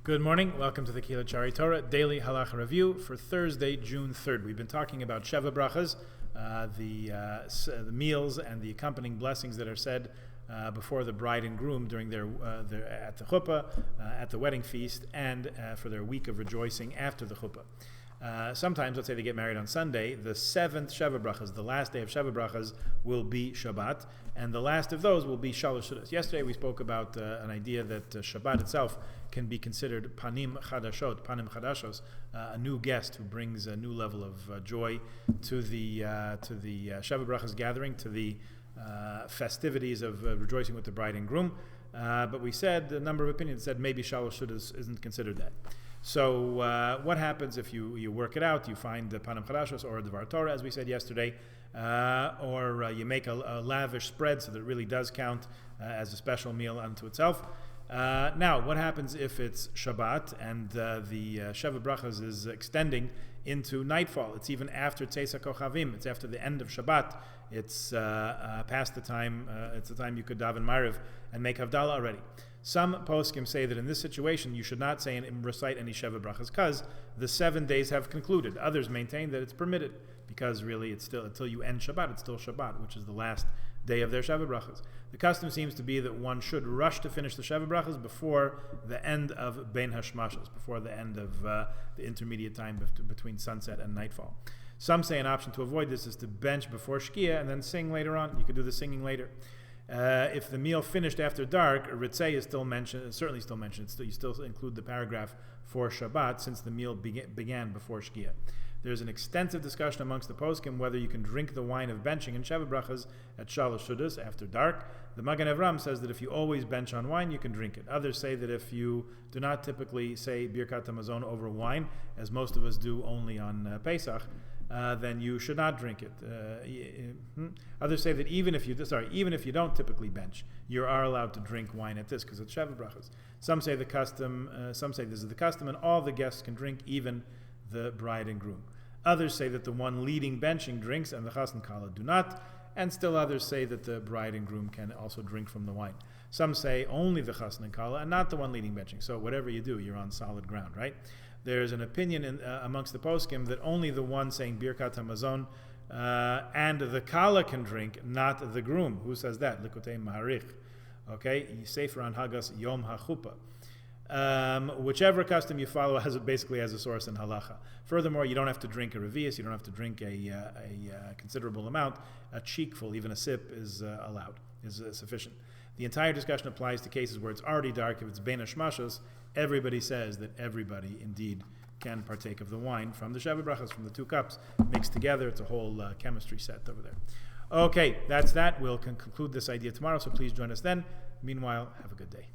Good morning. Welcome to the Kila Chari Torah Daily Halacha Review for Thursday, June 3rd. We've been talking about Sheva Brachas, the meals and the accompanying blessings that are said before the bride and groom during their at the chuppah, at the wedding feast, and for their week of rejoicing after the chuppah. Sometimes, let's say they get married on Sunday, the seventh Sheva Brachas, the last day of Sheva Brachas, will be Shabbat, and the last of those will be Shalosh Sudas. Yesterday we spoke about an idea that Shabbat itself can be considered panim chadashos, a new guest who brings a new level of joy to the Sheva Brachas gathering, to the festivities of rejoicing with the bride and groom. But we said, a number of opinions said maybe Shalosh Sudas isn't considered that. So what happens if you work it out? You find the Panim Chadashos or the Dvar Torah, as we said yesterday, or you make a lavish spread so that it really does count as a special meal unto itself. Now, what happens if it's Shabbat and the Sheva Brachas is extending into nightfall? It's even after Tzeis HaKochavim. It's after the end of Shabbat. It's past the time. It's the time you could daven Ma'ariv and make Havdalah already. Some poskim say that in this situation you should not say and recite any Sheva Brachas because the 7 days have concluded. Others maintain that it's permitted because really it's still, until you end Shabbat, it's still Shabbat, which is the last day of their Sheva Brachas. The custom seems to be that one should rush to finish the Sheva Brachas before the end of Bein Hashmashos, before the end of the intermediate time between sunset and nightfall. Some say an option to avoid this is to bench before Shkia and then sing later on. You could do the singing later. If the meal finished after dark, Ritzei is still mentioned, certainly still mentioned. You still include the paragraph for Shabbat since the meal began before Shkia. There's an extensive discussion amongst the poskim whether you can drink the wine of benching in Sheva Brachas at Shalosh Sudas after dark. The Magen Avram says that if you always bench on wine, you can drink it. Others say that if you do not typically say Birkat HaMazon over wine, as most of us do only on Pesach, then you should not drink it. Others say that even if you don't typically bench, you are allowed to drink wine at this because it's Sheva Brachas. Some say some say this is the custom, and all the guests can drink, even the bride and groom. Others say that the one leading benching drinks and the chas and kala do not, and still others say that the bride and groom can also drink from the wine. Some say only the chas and kala and not the one leading benching. So whatever you do, you're on solid ground, right? There's an opinion amongst the poskim that only the one saying Birkat HaMazon and the kala can drink, not the groom. Who says that? Likutei Maharich. Okay, Sefer on Hagas Yom HaChuppah. Whichever custom you follow basically has a source in halacha. Furthermore, you don't have to drink a revius, you don't have to drink a considerable amount. A cheekful, even a sip, is allowed, is sufficient. The entire discussion applies to cases where it's already dark. If it's bein hashmashos, everybody says that everybody indeed can partake of the wine from the Sheva Brachas, from the 2 cups mixed together. It's a whole chemistry set over there. Okay, that's that. We'll conclude this idea tomorrow, so please join us then. Meanwhile, have a good day.